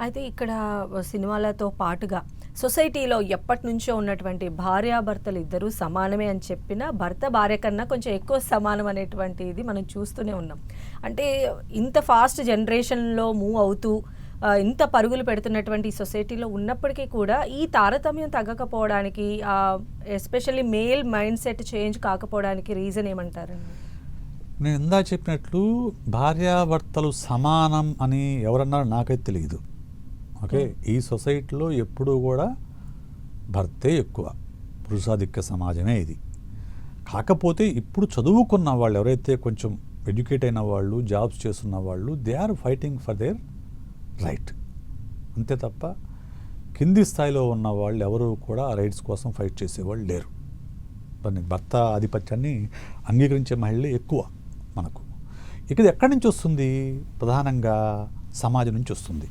అయితే ఇక్కడ సినిమాలతో పాటుగా సొసైటీలో ఎప్పటి నుంచో ఉన్నటువంటి భార్యాభర్తలు ఇద్దరూ సమానమే అని చెప్పిన భర్త భార్య కన్నా కొంచెం ఎక్కువ సమానం అనేటువంటి ఇది మనం చూస్తూనే ఉన్నాం. అంటే ఇంత ఫాస్ట్ జనరేషన్లో మూవ్ అవుతూ ఇంత పరుగులు పెడుతున్నటువంటి సొసైటీలో ఉన్నప్పటికీ కూడా ఈ తారతమ్యం తగ్గకపోవడానికి, especially male mind set change కాకపోవడానికి రీజన్ ఏమంటారండి? నేను ఇందా చెప్పినట్లు భార్యాభర్తలు సమానం అని ఎవరన్నారో నాకైతే తెలియదు. ఓకే, ఈ సొసైటీలో ఎప్పుడూ కూడా భర్తే ఎక్కువ, పురుషాధిక్య సమాజమే ఇది. కాకపోతే ఇప్పుడు చదువుకున్న వాళ్ళు ఎవరైతే కొంచెం ఎడ్యుకేట్ అయిన వాళ్ళు, జాబ్స్ చేస్తున్న వాళ్ళు, they are fighting for their right. అంతే తప్ప కింది స్థాయిలో ఉన్న వాళ్ళు ఎవరు కూడా ఆ రైట్స్ కోసం ఫైట్ చేసేవాళ్ళు లేరు. దాన్ని భర్త ఆధిపత్యాన్ని అంగీకరించే మహిళలే ఎక్కువ మనకు. ఇక ఇది ఎక్కడి నుంచి వస్తుంది? ప్రధానంగా సమాజం నుంచి వస్తుంది.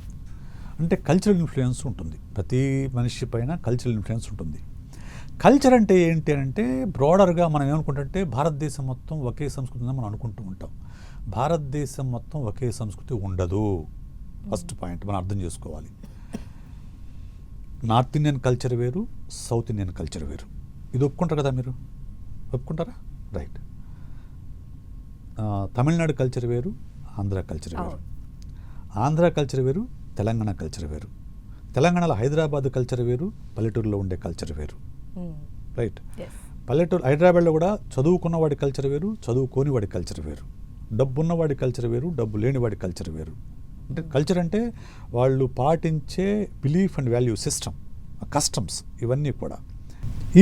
అంటే కల్చరల్ ఇన్ఫ్లుయెన్స్ ఉంటుంది. ప్రతి మనిషి పైన కల్చరల్ ఇన్ఫ్లుయెన్స్ ఉంటుంది. కల్చర్ అంటే ఏంటి అంటే బ్రాడర్గా మనం ఏమనుకుంటుంటే భారతదేశం మొత్తం ఒకే సంస్కృతి ఉందని మనం అనుకుంటూ ఉంటాం. భారతదేశం మొత్తం ఒకే సంస్కృతి ఉండదు. ఫస్ట్ పాయింట్ మనం అర్థం చేసుకోవాలి. నార్త్ ఇండియన్ కల్చర్ వేరు, సౌత్ ఇండియన్ కల్చర్ వేరు. ఇది ఒప్పుకుంటారు కదా మీరు? ఒప్పుకుంటారా? రైట్. తమిళనాడు కల్చర్ వేరు, ఆంధ్ర కల్చర్ వేరు. ఆంధ్ర కల్చర్ వేరు, తెలంగాణ కల్చర్ వేరు. తెలంగాణలో హైదరాబాద్ కల్చర్ వేరు, పల్లెటూరులో ఉండే కల్చర్ వేరు. రైట్. పల్లెటూరు హైదరాబాద్లో కూడా చదువుకున్న వాడి కల్చర్ వేరు, చదువుకోని వాడి కల్చర్ వేరు. డబ్బు ఉన్నవాడి కల్చర్ వేరు, డబ్బు లేని వాడి కల్చర్ వేరు. అంటే కల్చర్ అంటే వాళ్ళు పాటించే belief and value system, customs,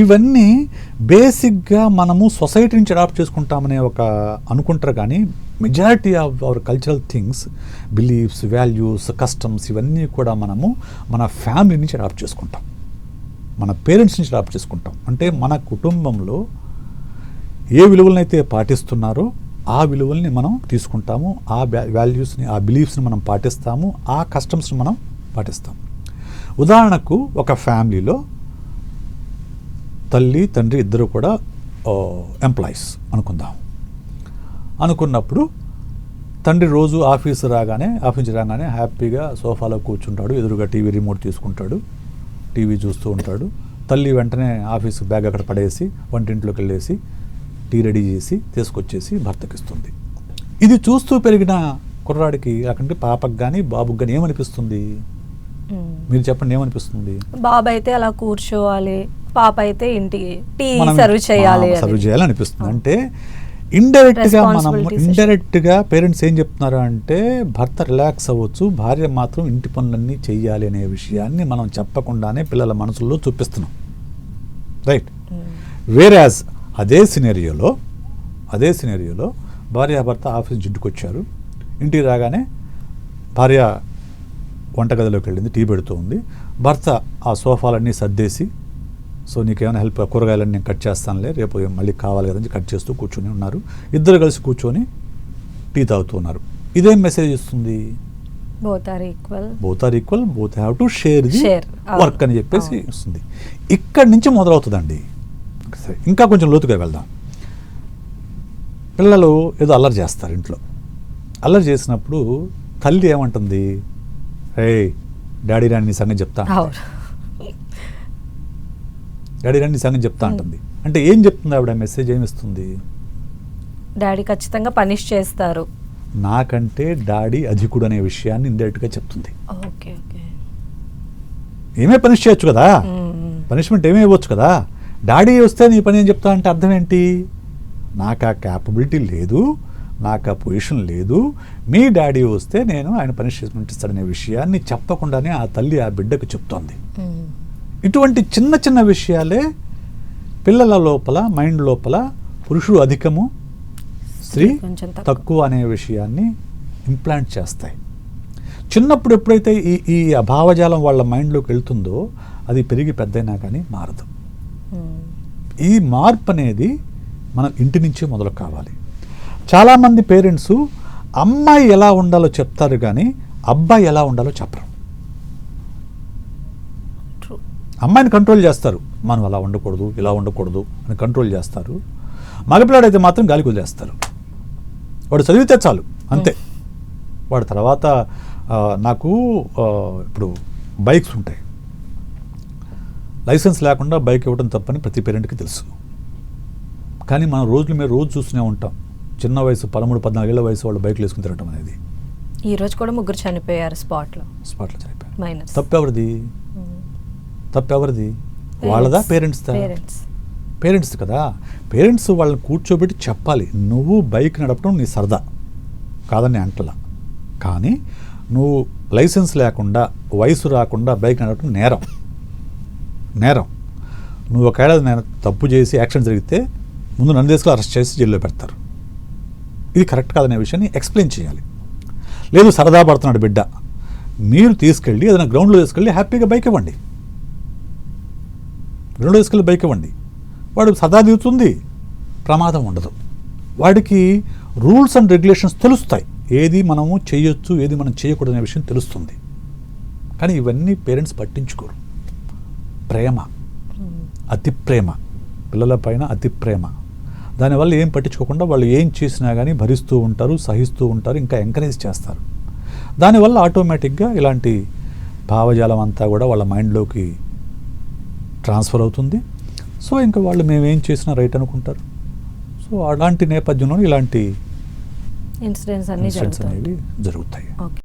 ఇవన్నీ బేసిక్గా మనము సొసైటీ నుంచి అడాప్ట్ చేసుకుంటామనే ఒక అనుకుంటారు. కానీ majority of our cultural things, beliefs, values, customs ఇవన్నీ కూడా మనము మన ఫ్యామిలీ నుంచి అడాప్ట్ చేసుకుంటాం, మన పేరెంట్స్ నుంచి అడాప్ట్ చేసుకుంటాం. అంటే మన కుటుంబంలో ఏ విలువలనైతే పాటిస్తున్నారో ఆ విలువల్ని మనం తీసుకుంటాము, ఆ వాల్యూస్ని, ఆ బిలీఫ్స్ని మనం పాటిస్తాము, ఆ కస్టమ్స్ని మనం పాటిస్తాం. ఉదాహరణకు ఒక ఫ్యామిలీలో తల్లి తండ్రి ఇద్దరు కూడా ఎంప్లాయీస్ అనుకున్నప్పుడు తండ్రి రోజు ఆఫీస్ నుంచి రాగానే హ్యాపీగా సోఫాలో కూర్చుంటాడు, ఎదురుగా టీవీ రిమోట్ తీసుకుంటాడు, టీవీ చూస్తూ ఉంటాడు. తల్లి వెంటనే ఆఫీస్ బ్యాగ్ అక్కడ పడేసి వంటింట్లోకి వెళ్ళేసి టీ రెడీ చేసి తీసుకొచ్చేసి భర్తకి ఇస్తుంది. ఇది చూస్తూ పెరిగిన కుర్రాడికి, లేకుంటే పాపకు కానీ బాబుకి కానీ ఏమనిపిస్తుంది? మీరు చెప్పండి, ఏమనిపిస్తుంది? బాబు అయితే అలా కూర్చోవాలి, పాప అయితే ఇంటికి టీ సర్వ్ చేయాలి అనిపిస్తుంది. అంటే ఇండైరెక్ట్గా పేరెంట్స్ ఏం చెప్తున్నారు అంటే భర్త రిలాక్స్ అవ్వచ్చు, భార్య మాత్రం ఇంటి పనులన్నీ చెయ్యాలి అనే విషయాన్ని మనం చెప్పకుండానే పిల్లల మనసుల్లో చూపిస్తున్నాం. రైట్. వేరాజ్ అదే సినేరియోలో భార్యాభర్త ఆఫీస్ ఇంటికి వచ్చారు. ఇంటికి రాగానే భార్య వంటగదిలోకి వెళ్ళింది, టీ పెడుతూ ఉంది. భర్త ఆ సోఫాలన్నీ సర్దేసి, సో నీకేమైనా హెల్ప్, కూరగాయలన్నీ నేను కట్ చేస్తానులే, రేపు మళ్ళీ కావాలి కదని కట్ చేస్తూ కూర్చొని ఉన్నారు. ఇద్దరు కలిసి కూర్చొని టీ తాగుతూ ఉన్నారు. ఇదేం మెసేజ్ ఇస్తుంది? Both are equal, both have to share the work అని చెప్పేసి ఇస్తుంది. ఇక్కడి నుంచి మొదలవుతుందండి. సరే, ఇంకా కొంచెం లోతుగా వెళ్దాం. పిల్లలు ఏదో అల్లరి చేస్తారు ఇంట్లో. అల్లరి చేసినప్పుడు తల్లి ఏమంటుంది? డాడీ రాని నీ సంగతి చెప్తా అంటుంది. అంటే ఏం చెప్తుంది ఆవిడ? మెసేజ్ ఏమిస్తుంది? డాడీ ఖచ్చితంగా పనిష్ చేస్తారు, నాకంటే డాడీ అధికుడు అనే విషయాన్ని ఇండైరెక్ట్గా చెప్తుంది. ఏమే పనిష్ చేయొచ్చు కదా, పనిష్మెంట్ ఏమే ఇవ్వచ్చు కదా. డాడీ వస్తే నీ పని ఏం చెప్తా అంటే అర్థం ఏంటి? నాకు ఆ క్యాపబిలిటీ లేదు, నాకు ఆ పొజిషన్ లేదు, మీ డాడీ వస్తే నేను ఆయన పనిష్మెంట్ ఇస్తాడనే విషయాన్ని చెప్పకుండానే ఆ తల్లి ఆ బిడ్డకు చెప్తోంది. ఇటువంటి చిన్న చిన్న విషయాలే పిల్లల లోపల, మైండ్ లోపల పురుషుడు అధికము, స్త్రీ తక్కువ అనే విషయాన్ని ఇంప్లాంట్ చేస్తాయి. చిన్నప్పుడు ఎప్పుడైతే ఈ భావజాలం వాళ్ళ మైండ్లోకి వెళ్తుందో అది పెరిగి పెద్దయినా కానీ మారదు. ఈ మార్పు అనేది మనం ఇంటి నుంచే మొదలు కావాలి. చాలామంది పేరెంట్స్ అమ్మాయి ఎలా ఉండాలో చెప్తారు కానీ అబ్బాయి ఎలా ఉండాలో చెప్పరు. అమ్మాయిని కంట్రోల్ చేస్తారు, మనం అలా ఉండకూడదు, ఇలా ఉండకూడదు అని కంట్రోల్ చేస్తారు. మగపిల్లాడైతే మాత్రం గాలికి వదిలేస్తారు. వాడు చదివితే చాలు, అంతే. వాడు తర్వాత నాకు ఇప్పుడు బైక్స్ ఉంటాయి, లైసెన్స్ లేకుండా బైక్ ఇవ్వడం తప్పని ప్రతి పేరెంట్కి తెలుసు. కానీ మనం రోజు చూస్తూనే ఉంటాం, చిన్న వయసు 13-14 ఏళ్ల వయసు వాళ్ళు బైక్లు వేసుకుని తిరగటం అనేది. ఈ రోజు కూడా 3 చనిపోయారు స్పాట్లో చనిపోయారు. మైనస్. తప్పెవరిది? వాళ్ళదా పేరెంట్స్దా? పేరెంట్స్ కదా. పేరెంట్స్ వాళ్ళని కూర్చోబెట్టి చెప్పాలి, నువ్వు బైక్ నడపడం నీ సరదా కాదని అంటలా, కానీ నువ్వు లైసెన్స్ లేకుండా వయసు రాకుండా బైక్ నడపడం నేరం. నువ్వు ఒకవేళ నేను తప్పు చేసి యాక్సిడెంట్ జరిగితే ముందు నన్ను తీసుకుని అరెస్ట్ చేసి జైల్లో పెడతారు. ఇది కరెక్ట్ కాదనే విషయాన్ని ఎక్స్ప్లెయిన్ చేయాలి. లేదు సరదా పడుతున్నాడు బిడ్డ, మీరు తీసుకెళ్ళి ఏదైనా గ్రౌండ్లో తీసుకెళ్ళి హ్యాపీగా బైక్ ఇవ్వండి. గ్రౌండ్లో తీసుకెళ్ళి బైక్ ఇవ్వండి, వాడు సరదా దిగుతుంది, ప్రమాదం ఉండదు. వాడికి రూల్స్ అండ్ రెగ్యులేషన్స్ తెలుస్తాయి, ఏది మనము చేయొచ్చు ఏది మనం చేయకూడదనే విషయం తెలుస్తుంది. కానీ ఇవన్నీ పేరెంట్స్ పట్టించుకోరు. ప్రేమ, అతి ప్రేమ, పిల్లల పైన అతి ప్రేమ, దానివల్ల ఏం పట్టించుకోకుండా వాళ్ళు ఏం చేసినా కానీ భరిస్తూ ఉంటారు, సహిస్తూ ఉంటారు, ఇంకా ఎంకరేజ్ చేస్తారు. దానివల్ల ఆటోమేటిక్గా ఇలాంటి భావజాలం అంతా కూడా వాళ్ళ మైండ్లోకి ట్రాన్స్ఫర్ అవుతుంది. సో ఇంకా వాళ్ళు మేమేం చేసినా రైట్ అనుకుంటారు. సో అలాంటి నేపథ్యంలో ఇలాంటి ఇన్సిడెంట్స్ అనేవి జరుగుతాయి. జరుగుతాయి. ఓకే.